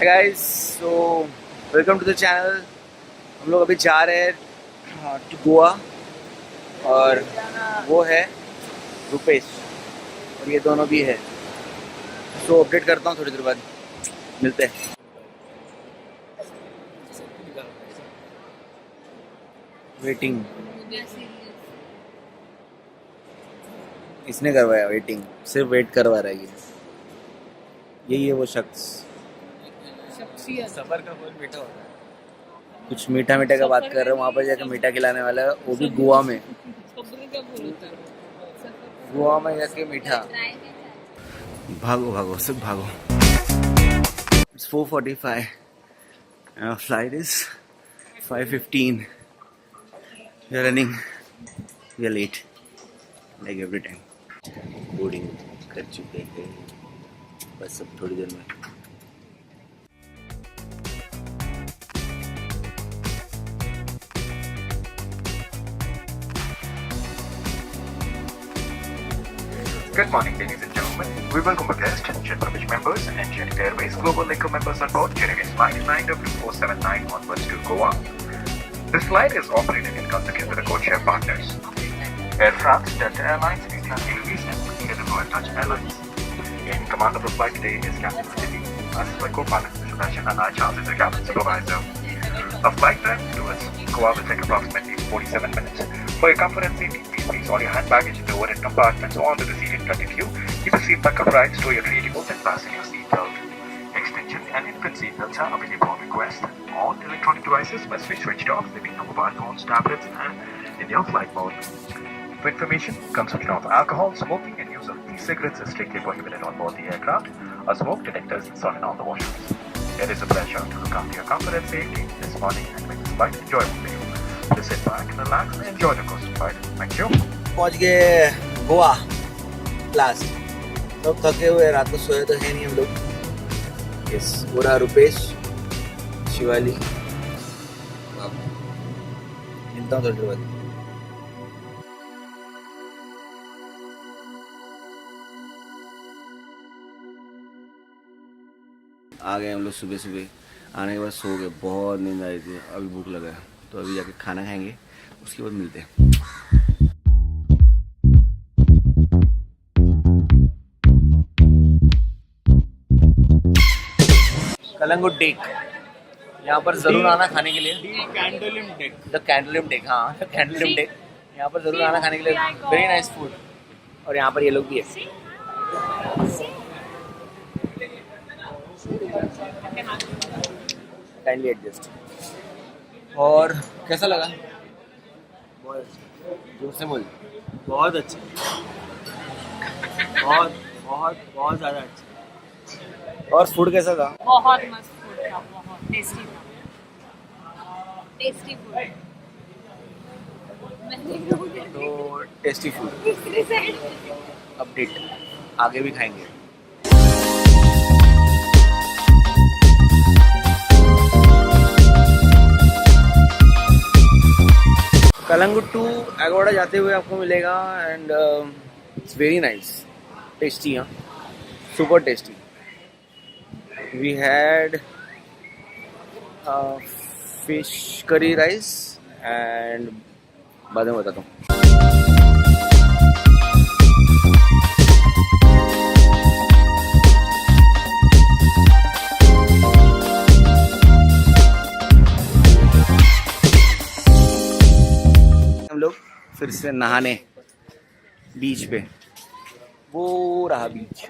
Hi guys, so welcome to the channel. हम लोग अभी जा रहे हैं टू गोवा और वो है रुपेश और ये दोनों भी है. तो अपडेट करता हूँ थोड़ी देर बाद, मिलते हैं. वेटिंग इसने करवाया, वेटिंग सिर्फ वेट करवा रहा है. यही है वो शख्स. सफर का फल मीठा होता है. कुछ मीठा मीठा का बात कर रहे हो, वहाँ पर जाकर मीठा खिलाने वाला है, वो भी गोवा में. गोवा में जाके मीठा. भागो भागो सब भागो. It's 4:45 and our flight is 5:15. We are running. We are late like every time. Boarding कर चुके हैं बस अब थोड़ी देर में. Good morning, ladies and gentlemen. We welcome our guests, General members, and Jet Airways Global Eco members on board during its flight 9W479 onwards to Goa. This flight is operated in conjunction with the codeshare partners Air France, Delta Airlines, Ethiopian Airways, and together with Dutch Airlines. In command of the flight today is Captain Sudipinc, assisted by co-pilot Sebastian, and I, Charles, is the cabin supervisor. A flight time towards Goa will take approximately 47 minutes. For your comfort and safety, please place all your hand baggage in the overhead compartments or under the seat in front of you. Keep your seat back upright, store your readables, and fasten your seatbelt. Extension and infant seatbelts are available on request. All electronic devices must be switched off, leaving no mobile phones, tablets, and in your flight mode. For information, consumption of alcohol, smoking, and use of e-cigarettes is strictly prohibited on board the aircraft. A smoke detector is installed in all the washrooms. It is a pleasure to look after your comfort and safety this morning and make this flight enjoyable for you. Please sit back, relax, and enjoy the coastal flight. Thank you. पहुंच गए Goa last. सब थके हुए, रात को सोए तो है नहीं हम लोग. यस, पूरा रुपेश, शिवाली. मिलता हूँ थोड़ी देर बाद. आ गए हम लोग सुबह सुबह. आने के बाद सो गए, बहुत नींद आ रही थी. अभी भूख लगा है तो अभी जाके खाना खाएंगे, उसके बाद मिलते हैं. कलंगुट डेक, यहाँ पर जरूर आना खाने के लिए. द कैंडोलिम डेक, हाँ द कैंडोलिम डेक. यहाँ पर जरूर आना खाने के लिए. Very nice food. और यहाँ पर ये लोग भी है. Kindly adjust. और कैसा लगा? बहुत अच्छा. जोर से बोल. बहुत अच्छा. बहुत बहुत बहुत ज़्यादा अच्छा. और फूड कैसा था? बहुत मस्त फूड था, बहुत टेस्टी था. Tasty food. तो टेस्टी फूड. अपडेट आगे भी खाएंगे. कलंगुट टू एगोड़ा जाते हुए आपको मिलेगा and it's very nice. Tasty. हाँ, super tasty. We had fish curry rice and बाद में बताता हूँ. हम लोग फिर से नहाने बीच पे. वो रहा बीच.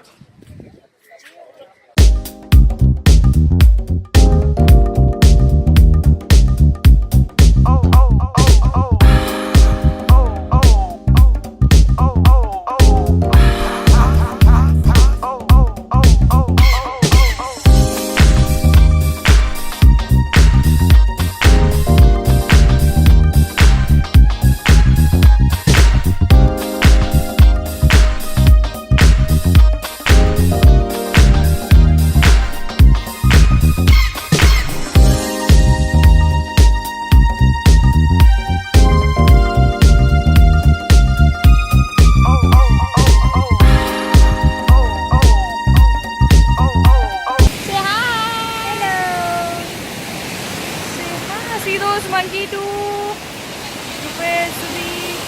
22 rupees Sudipinc.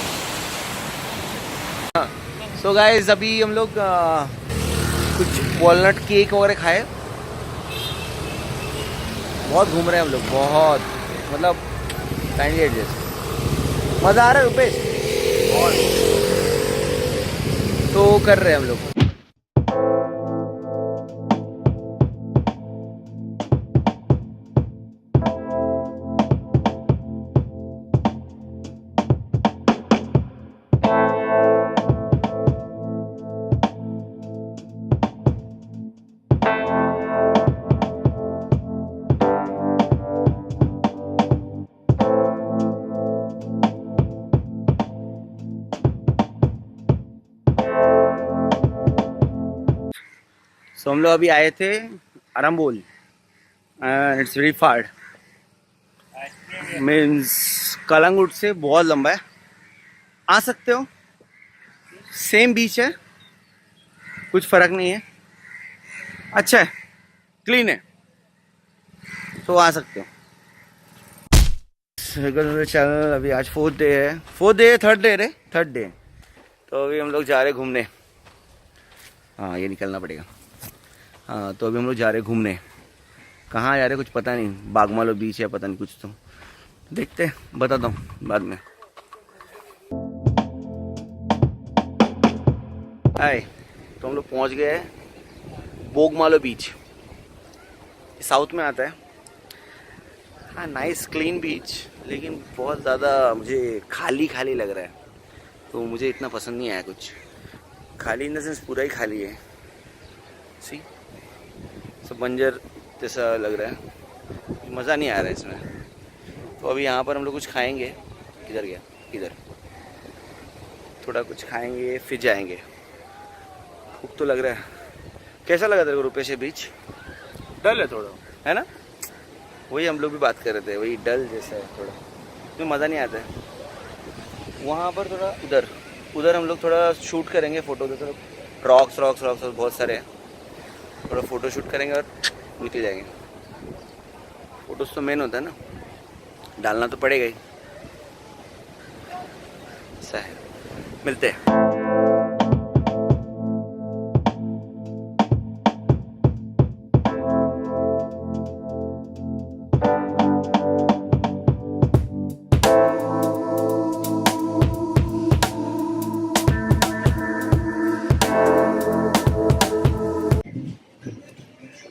सो गाइस अभी हम लोग कुछ वॉलनट केक वगैरह खाए। बहुत घूम रहे हैं हम लोग, बहुत मतलब काइंडली एडजस्ट। मज़ा आ रहा है रुपेश? और तो कर रहे हैं हम लोग। सो हम लोग अभी आए थे Arambol and it's very far, means Calangute से बहुत लंबा है। आ सकते हो, सेम बीच है, कुछ फ़र्क नहीं है, अच्छा है, क्लीन है, तो आ सकते हो। चैनल अभी आज थर्ड डे। तो अभी हम लोग जा रहे घूमने। हाँ ये निकलना पड़ेगा। हाँ तो अभी हम लोग जा रहे घूमने। कहाँ जा रहे कुछ पता नहीं, बागमालो बीच है पता नहीं कुछ, तो देखते हैं, बताता हूँ बाद में। हाय, तो हम लोग पहुँच गए बोगमालो बीच, साउथ में आता है। हाँ नाइस क्लीन बीच, लेकिन बहुत ज़्यादा मुझे खाली खाली लग रहा है, तो मुझे इतना पसंद नहीं आया कुछ। खाली इन द सेंस पूरा ही खाली है, सी सब बंजर जैसा लग रहा है, मज़ा नहीं आ रहा है इसमें। तो अभी यहाँ पर हम लोग कुछ खाएंगे। किधर गया? इधर थोड़ा कुछ खाएंगे फिर जाएंगे। भूख तो लग रहा है। कैसा लगा तेरे को रुपेश ये बीच? डल है थोड़ा, है ना? वही हम लोग भी बात कर रहे थे, वही डल जैसा है थोड़ा, तो मज़ा नहीं आता है। वहाँ पर थोड़ा उधर हम लोग थोड़ा शूट करेंगे फ़ोटो, तो थोड़ा रॉक्स बहुत सारे हैं, थोड़ा फ़ोटो शूट करेंगे और निकल जाएंगे। फ़ोटोज़ तो मेन होता है ना, डालना तो पड़ेगा ही। ऐसा है, मिलते हैं।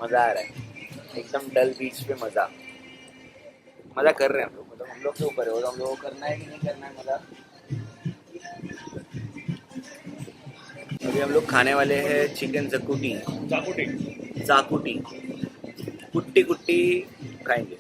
मज़ा आ रहा है एकदम डल बीच पे, मज़ा कर रहे हैं हम लोग। मतलब हम लोग के ऊपर है, और हम लोग को करना है कि नहीं करना है मज़ा। अभी हम लोग खाने वाले हैं चिकन जाकुटी कुट्टी खाएंगे।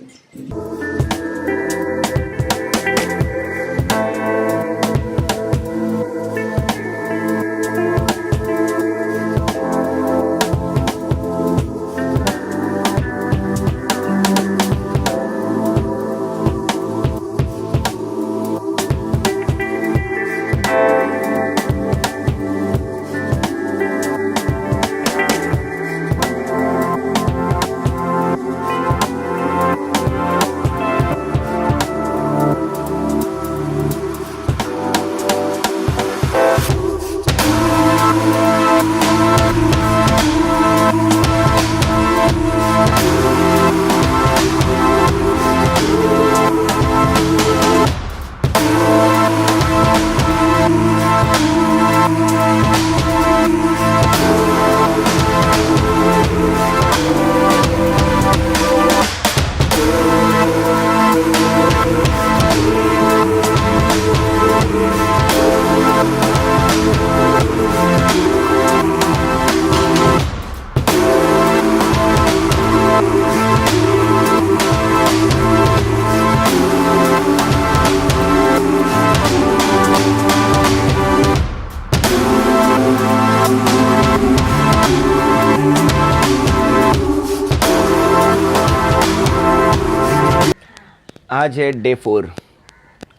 आज है डे 4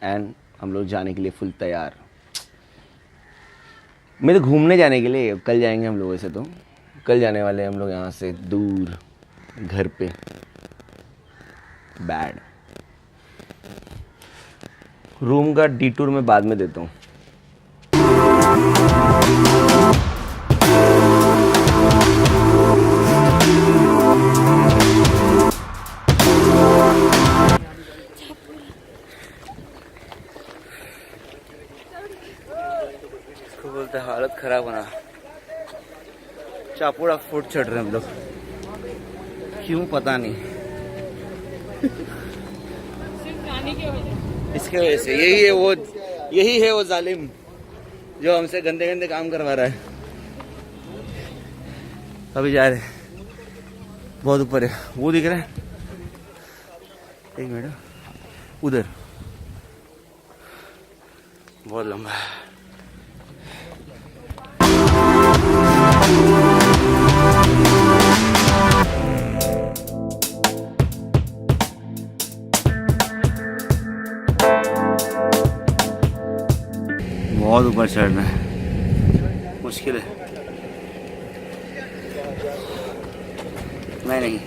एंड हम लोग जाने के लिए फुल तैयार। मैं तो घूमने जाने के लिए, कल जाएंगे हम लोग। ऐसे तो कल जाने वाले हैं हम लोग यहाँ से दूर घर पे। बैड रूम का डिटूर मैं बाद में देता हूँ। इसको बोलते हैं हालत खराब होना। चापुड़ा फूट चढ़ रहे हैं हम लोग, क्यों पता नहीं। सिर्फ गाने की वजह। इसके वजह से यही है वो जालिम जो हमसे गंदे गंदे काम करवा रहा है। अभी जा रहे हैं, बहुत ऊपर है, वो दिख रहा है, एक मिनट, उधर बहुत लंबा है। बहुत ऊपर चढ़ना है, मुश्किल है। मैं नहीं,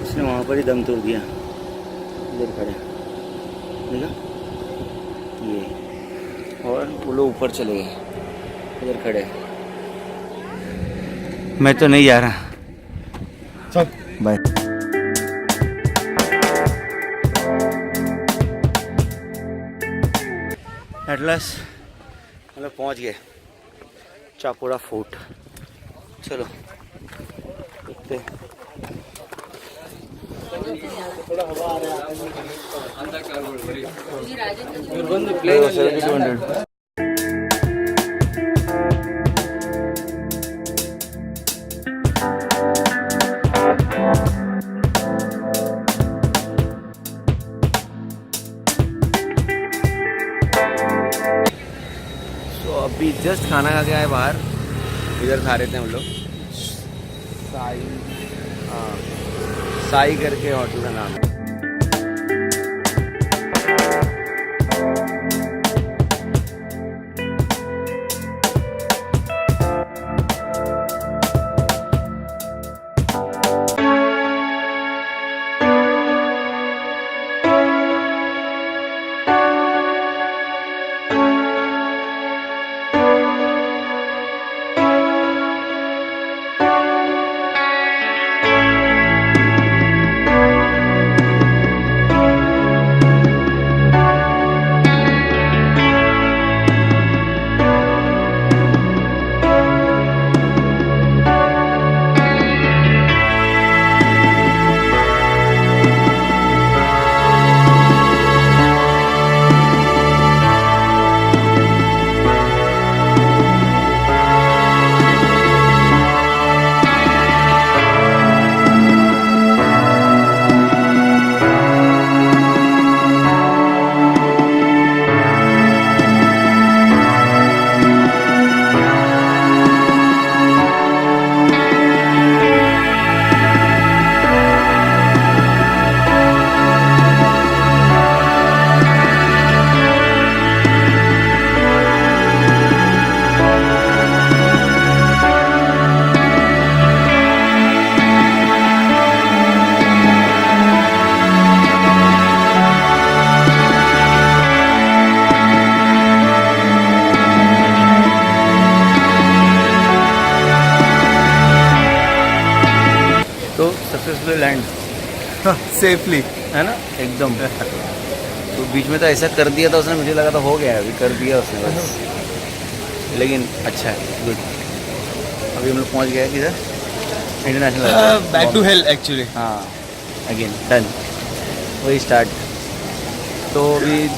उसने वहाँ पर ही दम तोड़ दिया। इधर खड़े देखा ये, और वो लोग ऊपर चले गए, इधर खड़े। मैं तो नहीं जा रहा, चल बाय। एट लास्ट हम लोग पहुँच गए चापुड़ा फोर्ट। चलो देखते हैं। अभी जस्ट खाना खा के आए बाहर, इधर खा रहे थे हम लोग। साई, हाँ साई करके होटल का नाम है। सक्सेसफुल लैंड सेफली, है ना एकदम। तो बीच में तो ऐसा कर दिया था उसने, मुझे लगा था हो गया, अभी कर दिया उसने बस, लेकिन अच्छा है, गुड। अभी हम लोग पहुंच गए किधर, international back to hell actually. हाँ अगेन डन, वही स्टार्ट। तो अभी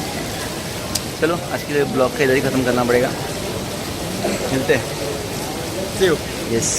चलो आज के लिए ब्लॉग का इधर ही ख़त्म करना पड़ेगा, मिलते हैं। See you. यस।